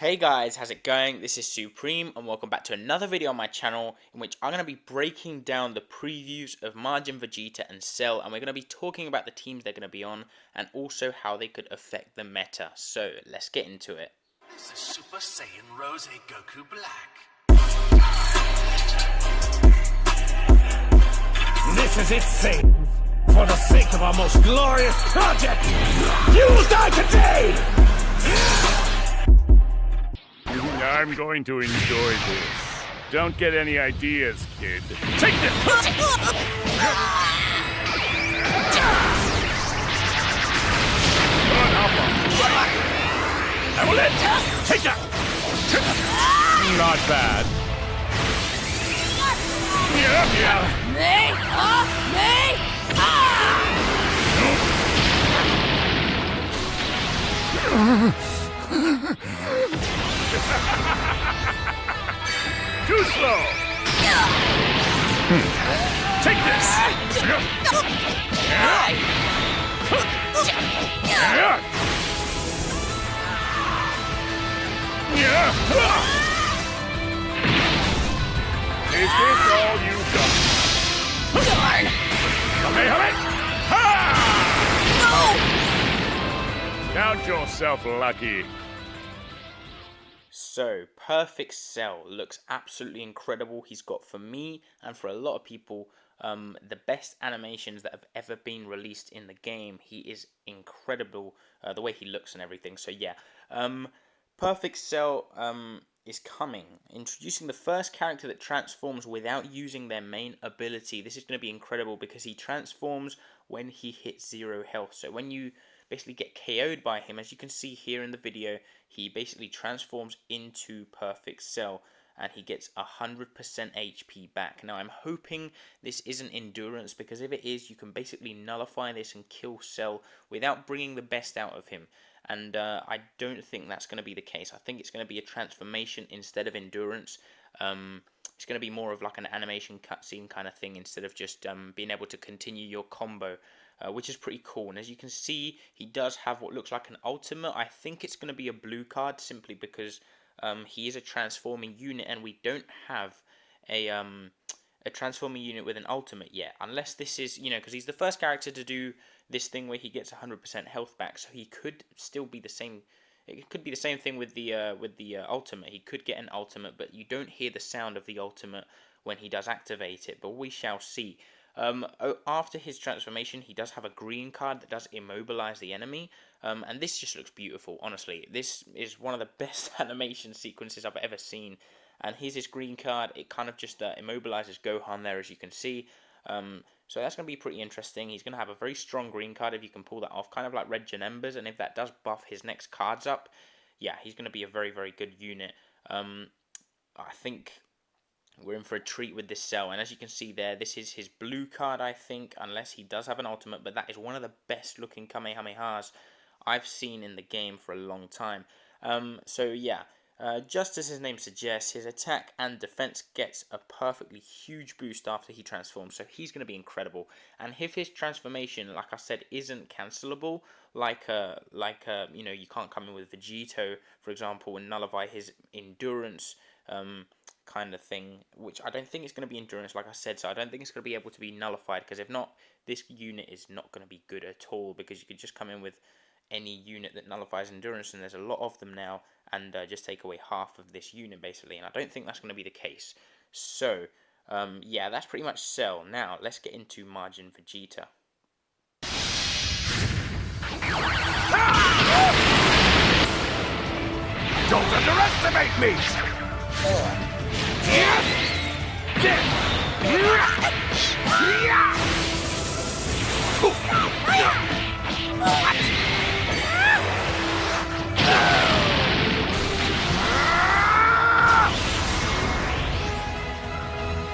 Hey guys, how's it going? This is Supreme and welcome back to another video on my channel in which I'm going to be breaking down the previews of Majin Vegeta and Cell, and we're going to be talking about the teams they're going to be on and also how they could affect the meta. So let's get into it. This is Super Saiyan Rose Goku Black. This is it, Satan. For the sake of our most glorious project, you will die today! I'm going to enjoy this. Don't get any ideas, kid. Take this! Good, Alpha. I will let take that! Not bad. Too slow! Take this! Is this all you've got? Darn! Count yourself lucky. So, Perfect Cell looks absolutely incredible. He's got, for me and for a lot of people, the best animations that have ever been released in the game. He is incredible, the way he looks and everything. So yeah, Perfect Cell is coming, introducing the first character that transforms without using their main ability. This is going to be incredible because he transforms when he hits 0 health. So when you basically get KO'd by him, as you can see here in the video, he basically transforms into Perfect Cell and he gets 100% HP back. Now I'm hoping this isn't endurance, because if it is, you can basically nullify this and kill Cell without bringing the best out of him. And I don't think that's going to be the case. I think it's going to be a transformation instead of endurance. It's going to be more of like an animation cutscene kind of thing instead of just being able to continue your combo, which is pretty cool. And as you can see, he does have what looks like an ultimate. I think it's going to be a blue card simply because he is a transforming unit, and we don't have a transforming unit with an ultimate yet, unless this is, because he's the first character to do this thing where he gets 100% health back, so he could still be the same. It could be the same thing with the ultimate. He could get an ultimate, but you don't hear the sound of the ultimate when he does activate it, but we shall see. After his transformation, he does have a green card that does immobilize the enemy, and this just looks beautiful. Honestly, this is one of the best animation sequences I've ever seen. And here's his green card. It kind of just immobilizes Gohan there, as you can see. So that's going to be pretty interesting. He's going to have a very strong green card if you can pull that off, kind of like Red Janembers. And if that does buff his next cards up, yeah, he's going to be a very, very good unit. I think we're in for a treat with this Cell. And as you can see there, this is his blue card, I think, unless he does have an ultimate. But that is one of the best looking Kamehamehas I've seen in the game for a long time. So yeah. Just as his name suggests, his attack and defense gets a perfectly huge boost after he transforms, so he's going to be incredible. And if his transformation, like I said, isn't cancelable, like you can't come in with Vegeta, for example, and nullify his endurance kind of thing, which I don't think it's going to be endurance, like I said, so I don't think it's going to be able to be nullified, because if not, this unit is not going to be good at all, because you could just come in with any unit that nullifies endurance, and there's a lot of them now, and just take away half of this unit basically, and I don't think that's going to be the case. So yeah, that's pretty much Cell. Now let's get into Majin Vegeta. Don't underestimate me!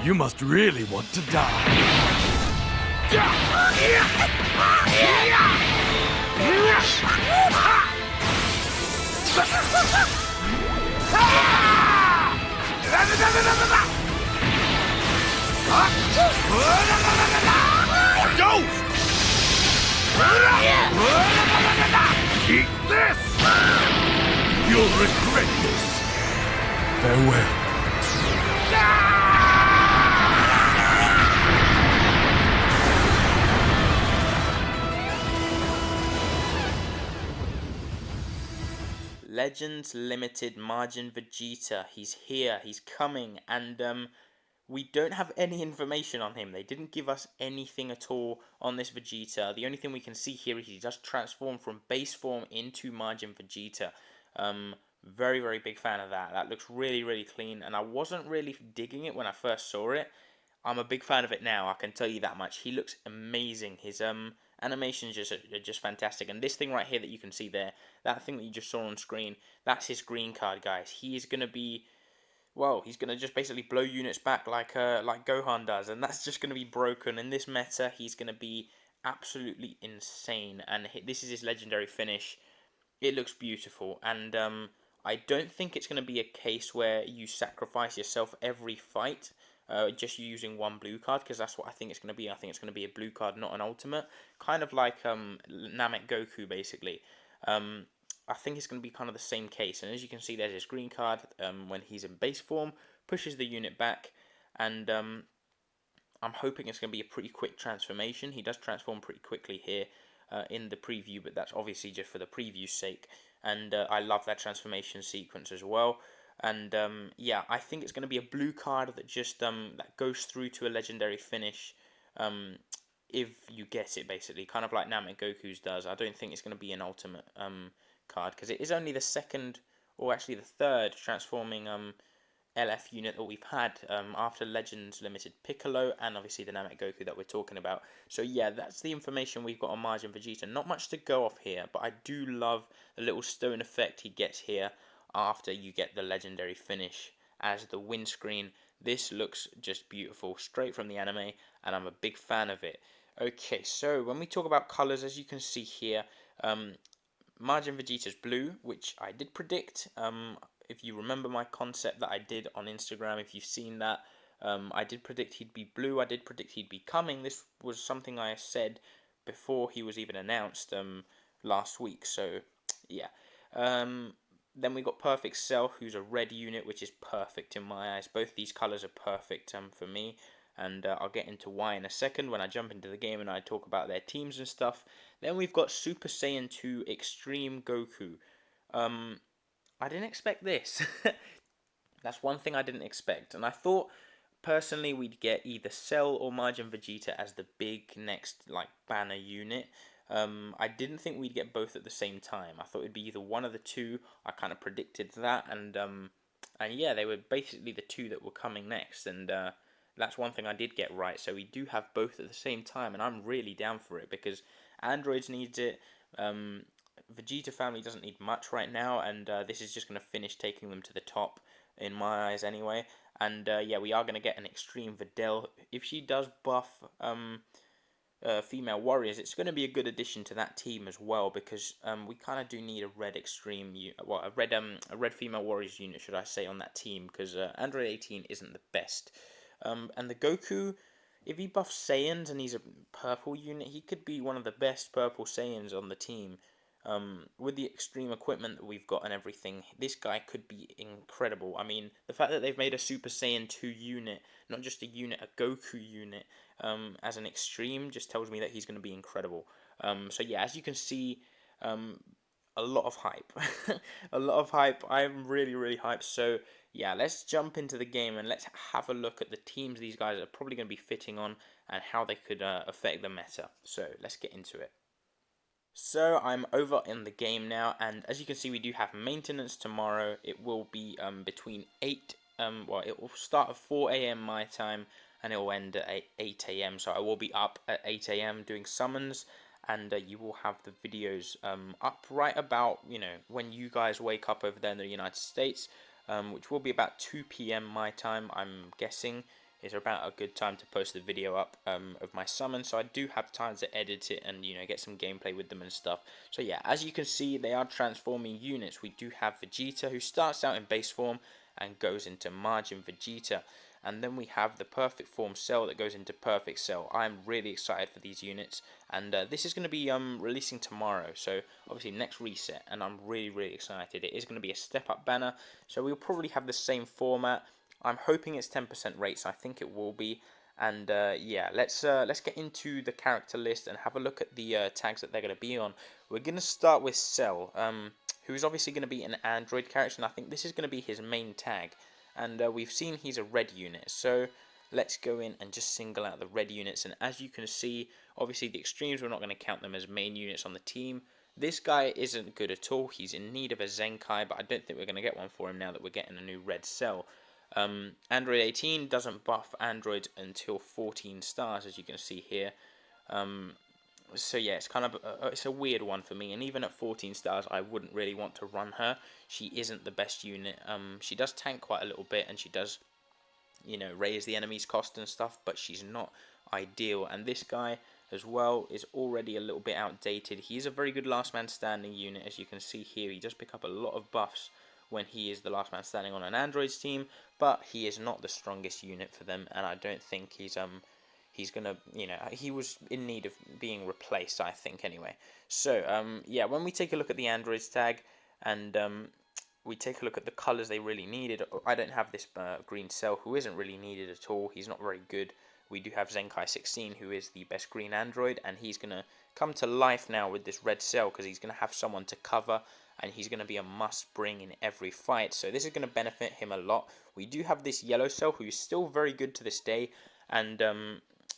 You must really want to die. Eat this! You You'll regret this. Farewell. Legends Limited Majin Vegeta. He's here, he's coming, and we don't have any information on him. They didn't give us anything at all on this Vegeta. The only thing we can see here is he does transform from base form into Majin Vegeta. Very, very big fan of that. That looks really, really clean, and I wasn't really digging it when I first saw it. I'm a big fan of it now, I can tell you that much. He looks amazing. His animations are just fantastic. And this thing right here that you can see there, that thing that you just saw on screen, that's his green card, guys. He is going to be, well, he's going to just basically blow units back like Gohan does. And that's just going to be broken. In this meta, he's going to be absolutely insane. And this is his legendary finish. It looks beautiful. And I don't think it's going to be a case where you sacrifice yourself every fight. Just using one blue card, because that's what I think it's going to be. I think it's going to be a blue card, not an ultimate. Kind of like Namek Goku, basically. I think it's going to be kind of the same case. And as you can see, there's his green card when he's in base form. Pushes the unit back. And I'm hoping it's going to be a pretty quick transformation. He does transform pretty quickly here in the preview, but that's obviously just for the preview's sake. And I love that transformation sequence as well. And yeah, I think it's going to be a blue card that just that goes through to a legendary finish if you get it, basically, kind of like Namek Goku's does. I don't think it's going to be an ultimate card, because it is only the second, or actually the third, transforming LF unit that we've had after Legends Limited Piccolo and obviously the Namek Goku that we're talking about. So yeah, that's the information we've got on Majin Vegeta. Not much to go off here, but I do love the little stone effect he gets here after you get the legendary finish as the windscreen. This looks just beautiful, straight from the anime, and I'm a big fan of it. Okay, so when we talk about colors, as you can see here, Majin Vegeta's blue, which I did predict. If you remember my concept that I did on Instagram, if you've seen that, I did predict he'd be blue. I did predict he'd be coming. This was something I said before he was even announced last week. So yeah. Then we got Perfect Cell, who's a red unit, which is perfect in my eyes. Both these colours are perfect for me, and I'll get into why in a second when I jump into the game and I talk about their teams and stuff. Then we've got Super Saiyan 2 Extreme Goku. I didn't expect this. That's one thing I didn't expect, and I thought personally we'd get either Cell or Majin Vegeta as the big next like banner unit. I didn't think we'd get both at the same time. I thought it'd be either one of the two. I kind of predicted that, and yeah, they were basically the two that were coming next, and that's one thing I did get right. So we do have both at the same time, and I'm really down for it because Androids needs it. Vegeta family doesn't need much right now, and this is just going to finish taking them to the top in my eyes anyway. And yeah, we are going to get an Extreme Videl. If she does buff female warriors, it's going to be a good addition to that team as well, because we kind of do need a red extreme, a red female warriors unit, should I say, on that team, because Android 18 isn't the best. And the Goku, if he buffs Saiyans and he's a purple unit, he could be one of the best purple Saiyans on the team. With the extreme equipment that we've got and everything, this guy could be incredible. I mean, the fact that they've made a Super Saiyan 2 unit, not just a unit, a Goku unit, as an extreme, just tells me that he's going to be incredible. So yeah, as you can see, a lot of hype. A lot of hype. I'm really, really hyped. So yeah, let's jump into the game and let's have a look at the teams these guys are probably going to be fitting on and how they could affect the meta. So let's get into it. So I'm over in the game now, and as you can see, we do have maintenance tomorrow. It will be between 8, well, it will start at 4 a.m. my time, and it will end at 8 a.m. So I will be up at 8 a.m. doing summons, and you will have the videos up right about, when you guys wake up over there in the United States, which will be about 2 p.m. my time, I'm guessing. Is about a good time to post the video up of my summon, so I do have time to edit it and get some gameplay with them and stuff. So yeah, as you can see, they are transforming units. We do have Vegeta, who starts out in base form and goes into Majin Vegeta, and then we have the Perfect Form Cell that goes into Perfect Cell. I'm really excited for these units, and this is going to be releasing tomorrow, so obviously next reset, and I'm really excited. It is going to be a step up banner, so we'll probably have the same format. I'm hoping it's 10% rates. I think it will be. And yeah, let's get into the character list and have a look at the tags that they're going to be on. We're going to start with Cell, who's obviously going to be an Android character, and I think this is going to be his main tag. And we've seen he's a red unit, so let's go in and just single out the red units. And as you can see, obviously the extremes, we're not going to count them as main units on the team. This guy isn't good at all. He's in need of a Zenkai, but I don't think we're going to get one for him now that we're getting a new red Cell. Android 18 doesn't buff Android until 14 stars, as you can see here. So yeah, it's kind of it's a weird one for me, and even at 14 stars, I wouldn't really want to run her. She isn't the best unit. She does tank quite a little bit, and she does, you know, raise the enemy's cost and stuff, but she's not ideal. And this guy as well is already a little bit outdated. He's a very good last man standing unit, as you can see here. He does pick up a lot of buffs when he is the last man standing on an Android's team, but he is not the strongest unit for them, and I don't think he's gonna, you know, he was in need of being replaced, I think, anyway. So yeah, when we take a look at the Androids tag, and we take a look at the colours they really needed, I don't have this green Cell, who isn't really needed at all. He's not very good. We do have Zenkai 16, who is the best green Android, and he's going to come to life now with this red Cell, because he's going to have someone to cover, and he's going to be a must bring in every fight. So this is going to benefit him a lot. We do have this yellow Cell, who is still very good to this day, and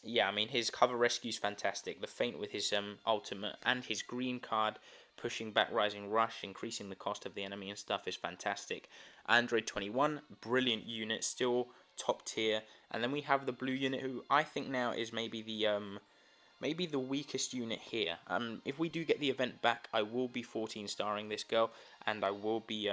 yeah, I mean, his cover rescue is fantastic. The feint with his ultimate and his green card, pushing back Rising Rush, increasing the cost of the enemy and stuff, is fantastic. Android 21, brilliant unit, still top tier. And then we have the blue unit, who I think now is maybe the weakest unit here. If we do get the event back, I will be 14 starring this girl, and I will be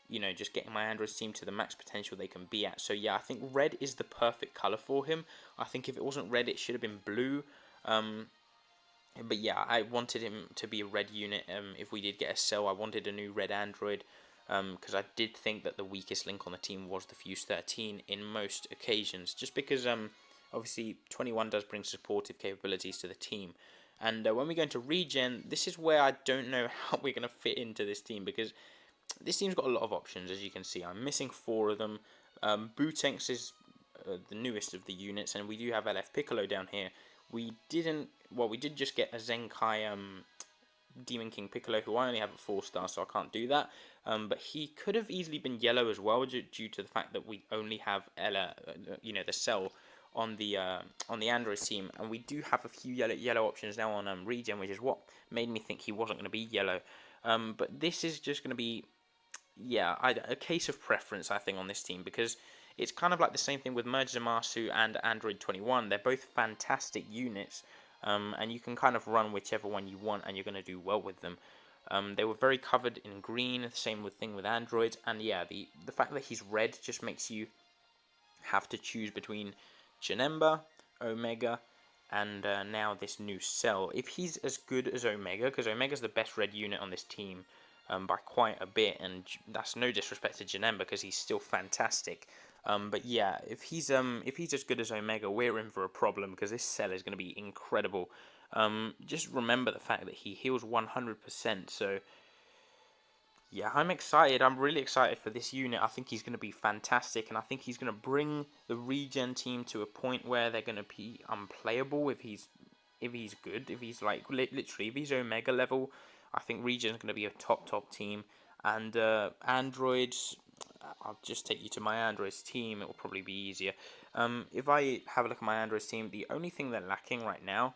you know, just getting my Android team to the max potential they can be at. So yeah, I think red is the perfect color for him. I think if it wasn't red, it should have been blue. But yeah, I wanted him to be a red unit. If we did get a Cell, I wanted a new red Android, because I did think that the weakest link on the team was the Fuse 13 in most occasions, just because obviously 21 does bring supportive capabilities to the team. And when we go into regen, this is where I don't know how we're going to fit into this team, because this team's got a lot of options, as you can see. I'm missing 4 of them. Butenks is the newest of the units, and we do have LF Piccolo down here. We did just get a Zenkai Demon King Piccolo, who I only have at 4 stars, so I can't do that. But he could have easily been yellow as well, due to the fact that we only have you know, the Cell on the Android team, and we do have a few yellow options now on regen, which is what made me think he wasn't going to be yellow. But this is just going to be, yeah, a case of preference, I think, on this team, because it's kind of like the same thing with Merge Zamasu and Android 21. They're both fantastic units, and you can kind of run whichever one you want, and you're going to do well with them. They were very covered in green, the same thing with Android, and yeah, the fact that he's red just makes you have to choose between Janemba, Omega, and now this new Cell. If he's as good as Omega, because Omega's the best red unit on this team by quite a bit, and that's no disrespect to Janemba, because he's still fantastic. But yeah, if he's as good as Omega, we're in for a problem, because this Cell is going to be incredible. Just remember the fact that he heals 100%, so yeah, I'm excited. I'm really excited for this unit. I think he's going to be fantastic, and I think he's going to bring the regen team to a point where they're going to be unplayable if he's good. If he's like literally, if he's Omega level, I think regen's going to be a top team. And androids, I'll just take you to my androids team. It will probably be easier. If I have a look at my androids team, the only thing they're lacking right now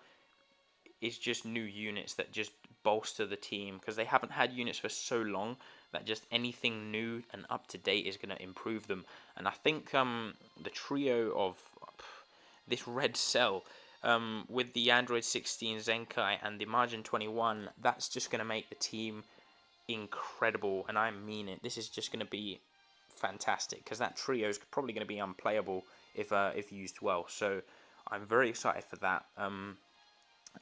is just new units that just bolster the team, because they haven't had units for so long that just anything new and up to date is going to improve them. And I think the trio of this red Cell with the Android 16 Zenkai and the Margin 21, that's just going to make the team incredible, and I mean it. This is just going to be fantastic, because that trio is probably going to be unplayable if used well. So I'm very excited for that.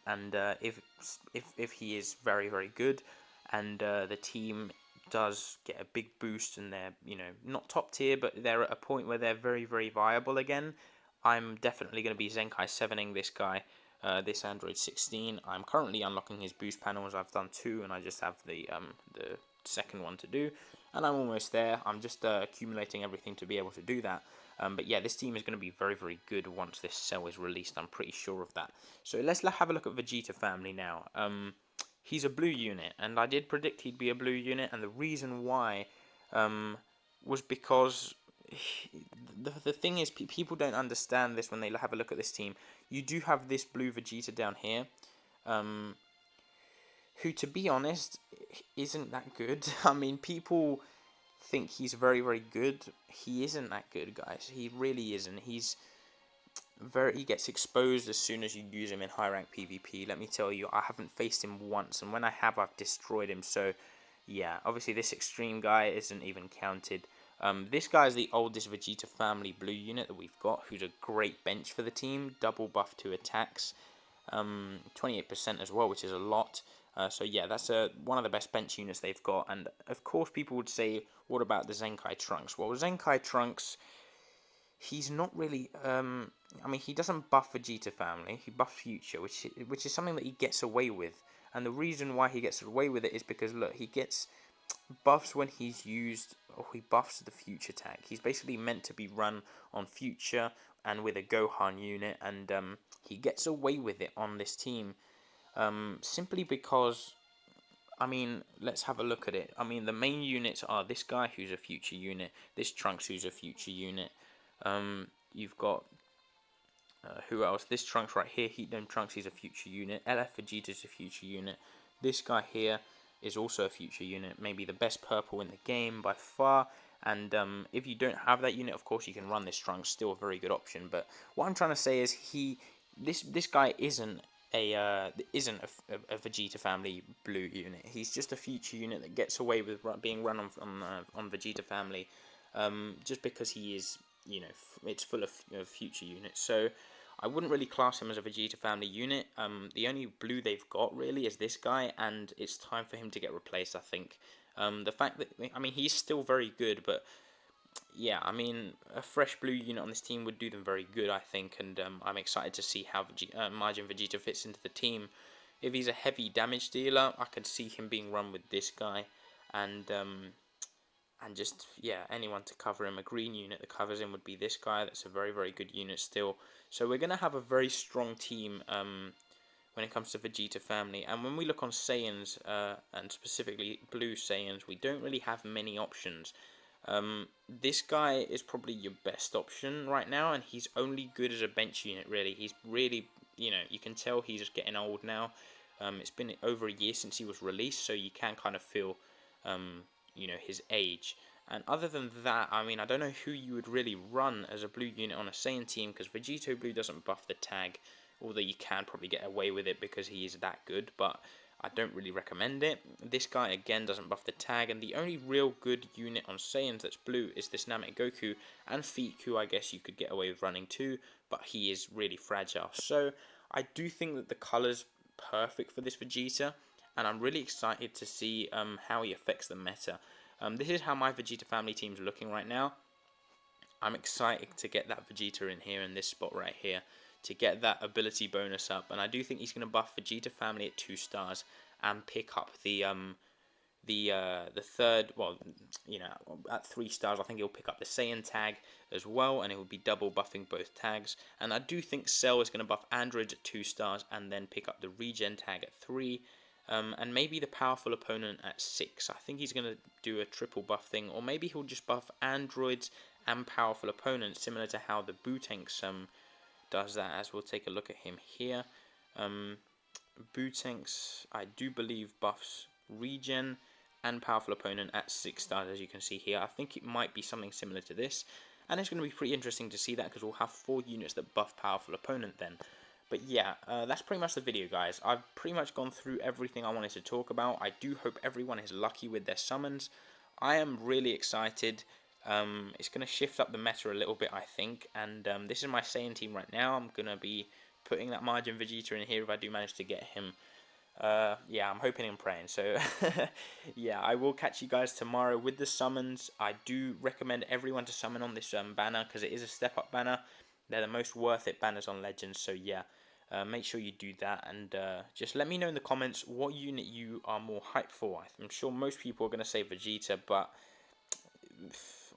And if he is very good, and the team does get a big boost and they're, you know, not top tier, but they're at a point where they're very, very viable again, I'm definitely going to be Zenkai 7ing this guy, this Android 16. I'm currently unlocking his boost panels. I've done 2, and I just have the second one to do, and I'm almost there. I'm just accumulating everything to be able to do that. But yeah, this team is going to be very, very good once this cell is released. I'm pretty sure of that. So let's have a look at Vegeta family now. He's a blue unit, and I did predict he'd be a blue unit, and the reason why was because the thing is, people don't understand this when they have a look at this team. You do have this blue Vegeta down here, who, to be honest, isn't that good. I mean, people think he's very, very good. He isn't that good, guys. He really isn't. He gets exposed as soon as you use him in high rank PvP. Let me tell you, I haven't faced him once, and when I have, I've destroyed him. So yeah, obviously this extreme guy isn't even counted. This guy is the oldest Vegeta family blue unit that we've got, who's a great bench for the team. Double buff to attacks, 28% as well, which is a lot. So yeah, that's one of the best bench units they've got. And of course, people would say, what about the Zenkai Trunks? Well, Zenkai Trunks, he's not really. I mean, he doesn't buff Vegeta family. He buffs Future, which is something that he gets away with. And the reason why he gets away with it is because, look, he gets buffs when he's used, or he buffs the Future tag. He's basically meant to be run on Future and with a Gohan unit, and he gets away with it on this team simply because, I mean, let's have a look at it. I mean, the main units are this guy, who's a Future unit, this Trunks, who's a Future unit. You've got who else? This Trunks right here, Heat Dome Trunks, he's a Future unit. LF Vegeta's a Future unit. This guy here is also a Future unit, maybe the best purple in the game by far. And if you don't have that unit, of course you can run this Trunks, still a very good option. But what I'm trying to say is this guy isn't a Vegeta family blue unit. He's just a Future unit that gets away with being run on Vegeta family, just because he is, you know, it's full of Future units. So I wouldn't really class him as a Vegeta family unit. The only blue they've got really is this guy, and it's time for him to get replaced, I think. The fact that, I mean, he's still very good, but yeah, I mean, a fresh blue unit on this team would do them very good, I think, and I'm excited to see how Majin Vegeta fits into the team. If he's a heavy damage dealer, I could see him being run with this guy, and just, yeah, anyone to cover him. A green unit that covers him would be this guy. That's a very, very good unit still. So we're going to have a very strong team when it comes to Vegeta family. And when we look on Saiyans, and specifically blue Saiyans, we don't really have many options. This guy is probably your best option right now, and he's only good as a bench unit, really. He's really, you know, you can tell he's just getting old now. It's been over a year since he was released, so you can kind of feel you know, his age. And other than that, I mean, I don't know who you would really run as a blue unit on a Saiyan team, because Vegito Blue doesn't buff the tag, although you can probably get away with it because he is that good, but I don't really recommend it. This guy, again, doesn't buff the tag, and the only real good unit on Saiyans that's blue is this Namek Goku, and Feet, who I guess you could get away with running too, but he is really fragile. So I do think that the colour's perfect for this Vegeta, and I'm really excited to see how he affects the meta. This is how my Vegeta family team's looking right now. I'm excited to get that Vegeta in here, in this spot right here, to get that ability bonus up, and I do think he's going to buff Vegeta family at 2 stars and pick up the third, well, you know, at 3 stars. I think he'll pick up the Saiyan tag as well, and it will be double buffing both tags. And I do think Cell is going to buff Androids at 2 stars and then pick up the regen tag at 3. And maybe the powerful opponent at 6. I think he's going to do a triple buff thing, or maybe he'll just buff androids and powerful opponents, similar to how the Bootanks does that, as we'll take a look at him here. Bootanks, I do believe, buffs regen and powerful opponent at 6 stars, as you can see here. I think it might be something similar to this, and it's going to be pretty interesting to see that, because we'll have 4 units that buff powerful opponent then. But yeah, that's pretty much the video, guys. I've pretty much gone through everything I wanted to talk about. I do hope everyone is lucky with their summons. I am really excited. It's going to shift up the meta a little bit, I think. And this is my Saiyan team right now. I'm going to be putting that Majin Vegeta in here if I do manage to get him. Yeah, I'm hoping and praying. So, yeah, I will catch you guys tomorrow with the summons. I do recommend everyone to summon on this banner because it is a step up banner. They're the most worth it banners on Legends. So yeah, make sure you do that, and just let me know in the comments what unit you are more hyped for. I'm sure most people are going to say Vegeta, but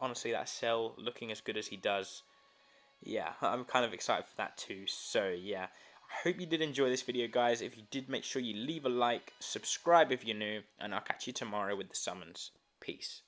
honestly, that Cell looking as good as he does, yeah, I'm kind of excited for that too. So yeah, I hope you did enjoy this video, guys. If you did, make sure you leave a like, subscribe if you're new, and I'll catch you tomorrow with the summons. Peace.